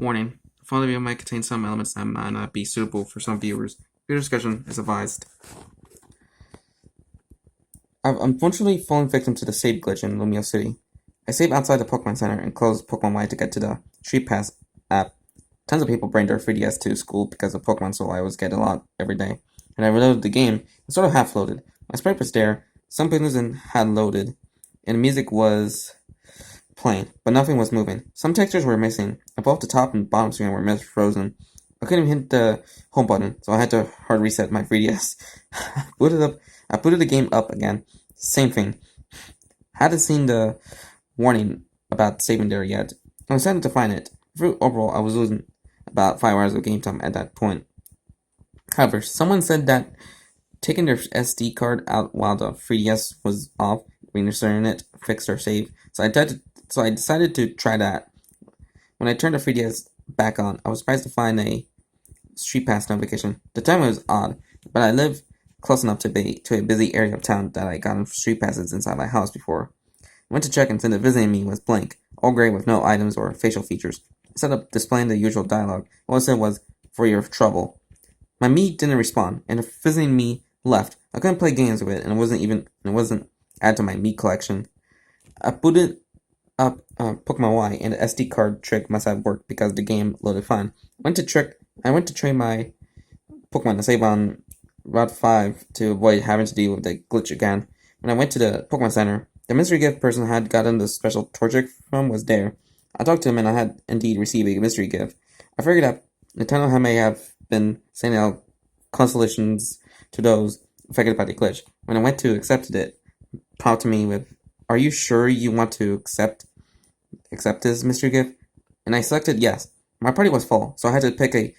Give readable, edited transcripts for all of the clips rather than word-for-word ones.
Warning: the following video might contain some elements that might not be suitable for some viewers. Viewer discretion is advised. I've unfortunately fallen victim to the save glitch in Lumiose City. I saved outside the Pokemon Center and closed Pokemon Y to get to the Street Pass app. Tons of people bring their 3DS to school because of Pokemon, so I was getting a lot every day. When I reloaded the game, it sort of half loaded. My sprite was there, some buttons had loaded, and the music was playing, but nothing was moving. Some textures were missing, and both the top and bottom screen were frozen. I couldn't even hit the home button, so I had to hard reset my 3DS. I booted the game up again. Same thing. Hadn't seen the warning about saving there yet. I was starting to find it. Overall, I was losing about 5 hours of game time at that point. However, someone said that taking their SD card out while the 3DS was off, reinserting it, fixed their save. So I decided to try that. When I turned the 3DS back on, I was surprised to find a Street Pass notification. The timing was odd, but I live close enough to a busy area of town that I got Street Passes inside my house before. I went to check and said that visiting me was blank, all gray with no items or facial features. Instead of displaying the usual dialogue, all it said was, "For your trouble." My me didn't respond, and if visiting me left, I couldn't play games with it, and it wasn't added to my me collection. I booted up Pokemon Y, and the SD card trick must have worked because the game loaded fine. I went to train my Pokemon to save on Route 5 to avoid having to deal with the glitch again. When I went to the Pokemon Center, the mystery gift person had gotten the special Torchic from was there. I talked to him and I had indeed received a mystery gift. I figured that Nintendo may have been sending out constellations to those affected by the glitch. When I went to accept it prompted me with, "Are you sure you want to accept this mystery gift?" And I selected yes. My party was full, so I had to pick a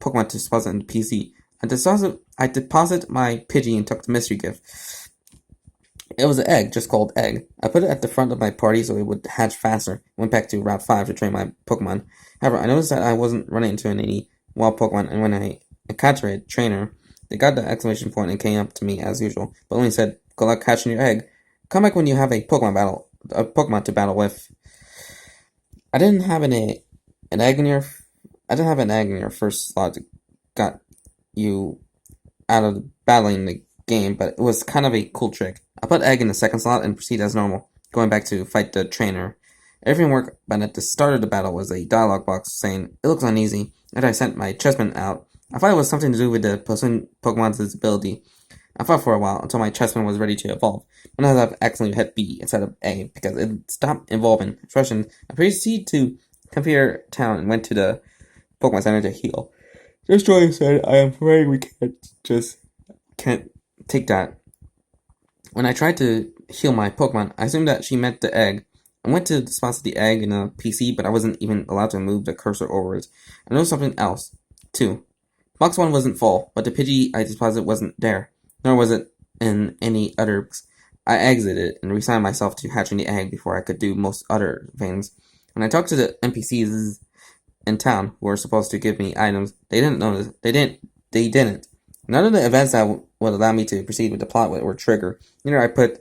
Pokemon to deposit in the PC. I deposit my Pidgey and took the mystery gift. It was an egg, just called Egg. I put it at the front of my party so it would hatch faster. Went back to Route 5 to train my Pokemon. However, I noticed that I wasn't running into any wild Pokemon, and when I encountered a trainer, they got the exclamation point and came up to me as usual, but only said, "Good luck catching your egg. Come back when you have a Pokemon to battle with." I didn't have an egg in your first slot that got you out of battling the game, but it was kind of a cool trick. I put egg in the second slot and proceed as normal, going back to fight the trainer. Everything worked, but at the start of the battle was a dialogue box saying, "It looks uneasy," and I sent my chessman out. I thought it was something to do with the pursuing Pokemon's ability. I fought for a while until my chessman was ready to evolve. When I accidentally hit B instead of A because it stopped evolving. Frustrated, I proceeded to Computer Town and went to the Pokemon Center to heal. Just Joy said, "I am afraid we can't take that." When I tried to heal my Pokemon, I assumed that she meant the egg. I went to deposit the egg in a PC, but I wasn't even allowed to move the cursor over it. I noticed something else, too. Box 1 wasn't full, but the Pidgey I deposited wasn't there, nor was it in any other books. I exited and resigned myself to hatching the egg before I could do most other things. When I talked to the NPCs in town who were supposed to give me items, they didn't notice. They didn't. None of the events that would allow me to proceed with the plot were triggered. I put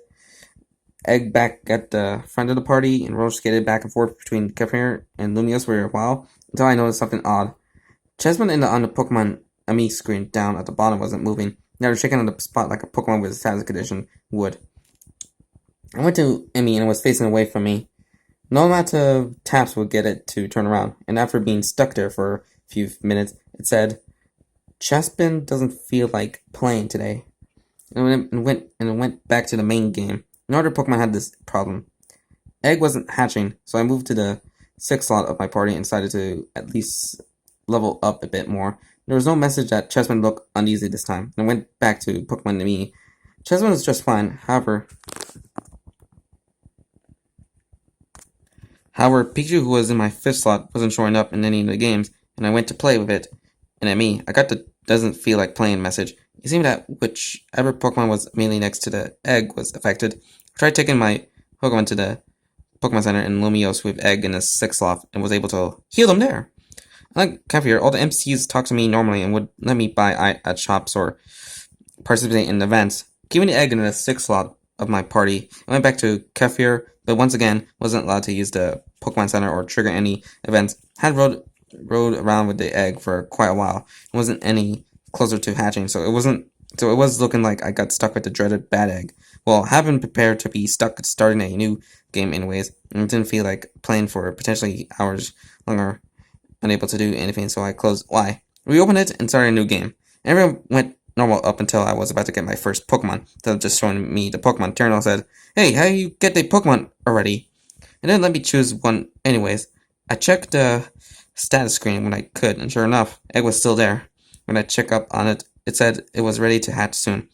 egg back at the front of the party and roller skated back and forth between Creepypasta and Lumiose for a while until I noticed something odd. Chessman on the Pokemon Ami screen down at the bottom wasn't moving. Never shaking on the spot like a Pokemon with a status condition would. I went to Emmy and it was facing away from me. No amount of taps would get it to turn around, and after being stuck there for a few minutes, it said, "Chespin doesn't feel like playing today." And it went back to the main game. No other Pokemon had this problem. Egg wasn't hatching, so I moved to the 6th slot of my party and decided to at least level up a bit more. There was no message that Chessman looked uneasy this time, and I went back to Pokemon to me. Chessman was just fine, however, Pikachu, who was in my 5th slot, wasn't showing up in any of the games, and I went to play with it, and at me, I got the "doesn't feel like playing" message. It seemed that whichever Pokemon was immediately next to the egg was affected. I tried taking my Pokemon to the Pokemon Center in Lumiose with egg in the 6th slot, and was able to heal them there. Like Caviar, all the MCs talked to me normally and would let me buy at shops or participate in events. Giving the egg in the 6th slot of my party, I went back to Kefir, but once again wasn't allowed to use the Pokemon Center or trigger any events. Had rode around with the egg for quite a while. It wasn't any closer to hatching, so it was looking like I got stuck with the dreaded bad egg. Well, I have been prepared to be stuck starting a new game anyways, and it didn't feel like playing for potentially hours longer, unable to do anything, so I closed Y, reopened it, and started a new game. Everything went normal up until I was about to get my first Pokemon. Instead of just showing me the Pokemon, Terminal said, "Hey, how you get the Pokemon already?" And then let me choose one anyways. I checked the status screen when I could, and sure enough, egg was still there. When I checked up on it, it said it was ready to hatch soon.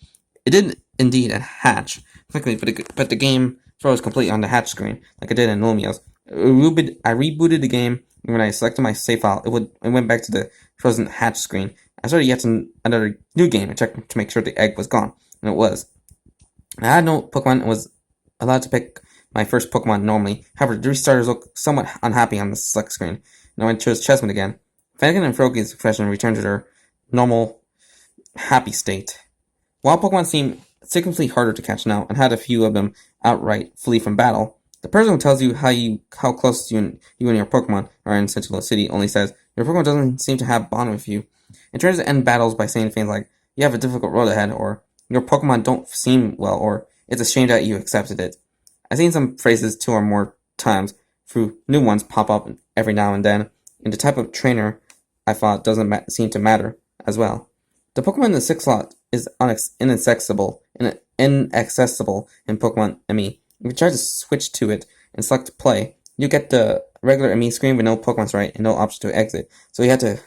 It did indeed hatch quickly, but the game froze completely on the hatch screen, like it did in Lumiose. I rebooted the game, and when I selected my save file, it went back to the frozen hatch screen. I started yet another new game and checked to make sure the egg was gone, and it was. I had no Pokemon and was allowed to pick my first Pokemon normally. However, the restarters looked somewhat unhappy on the select screen, and I chose Chessman again. Fennekin and Froakie's expression returned to their normal, happy state. Wild Pokemon seemed significantly harder to catch now, and had a few of them outright flee from battle. The person who tells you how close you and your Pokemon are in Central City only says your Pokemon doesn't seem to have a bond with you. It tries to end battles by saying things like, "You have a difficult road ahead," or "Your Pokemon don't seem well," or "It's a shame that you accepted it." I've seen some phrases 2 or more times, through new ones pop up every now and then, and the type of trainer I thought doesn't seem to matter as well. The Pokemon in the 6th slot is inaccessible in Pokemon ME. If you try to switch to it and select play, you get the regular ME screen with no Pokemon right and no option to exit. So you have to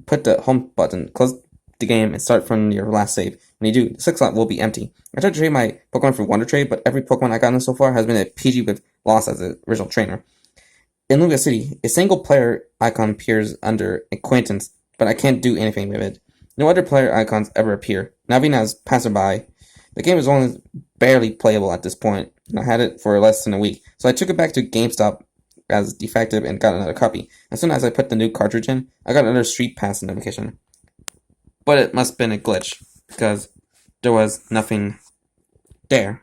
put the home button, close the game, and start from your last save. When you do, the 6th slot will be empty. I tried to trade my Pokemon for Wonder Trade, but every Pokemon I gotten so far has been a PG with loss as the original trainer. In Lumiose City, a single player icon appears under Acquaintance, but I can't do anything with it. No other player icons ever appear, not even as passerby. The game is only barely playable at this point, and I had it for less than a week, so I took it back to GameStop as defective and got another copy. As soon as I put the new cartridge in, I got another Street Pass notification. But it must have been a glitch, because there was nothing there.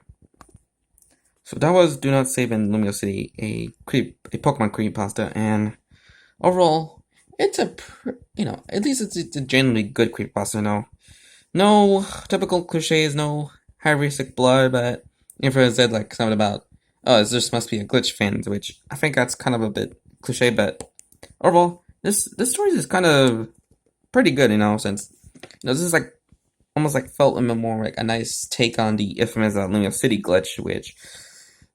So that was Do Not Save in Lumiose City, a Pokemon Creepypasta, and overall, it's at least it's a genuinely good Creepypasta, no typical cliches, no high-risk blood, but Info said like something about, oh, this must be a glitch fan, which I think that's kind of a bit cliche, but overall, this story is kind of pretty good, since this is like almost like felt a bit more like a nice take on the infamous Lumiose City glitch, which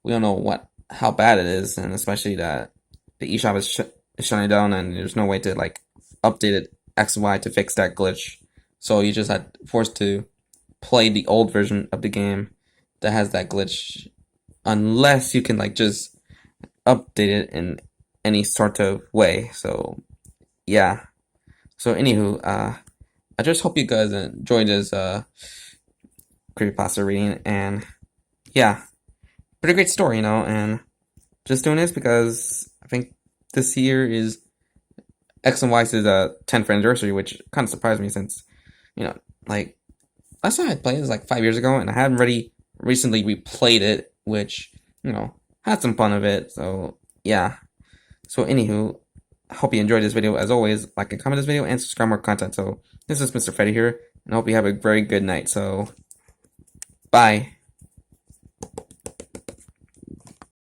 we don't know how bad it is, and especially that the eShop is shutting down, and there's no way to like update it X and Y to fix that glitch. So you just had forced to play the old version of the game that has that glitch, unless you can like just update it in any sort of way. So yeah. So anywho, I just hope you guys enjoyed this creepypasta reading, and yeah, pretty great story, and just doing this because I think this year is X and Y's 10th anniversary, which kind of surprised me since, like, last time I played this like 5 years ago, and I hadn't really recently replayed it, which, had some fun of it, so yeah. So anywho, I hope you enjoyed this video. As always, like and comment this video and subscribe more content. So this is Mr. Freddy here, and I hope you have a very good night. So bye.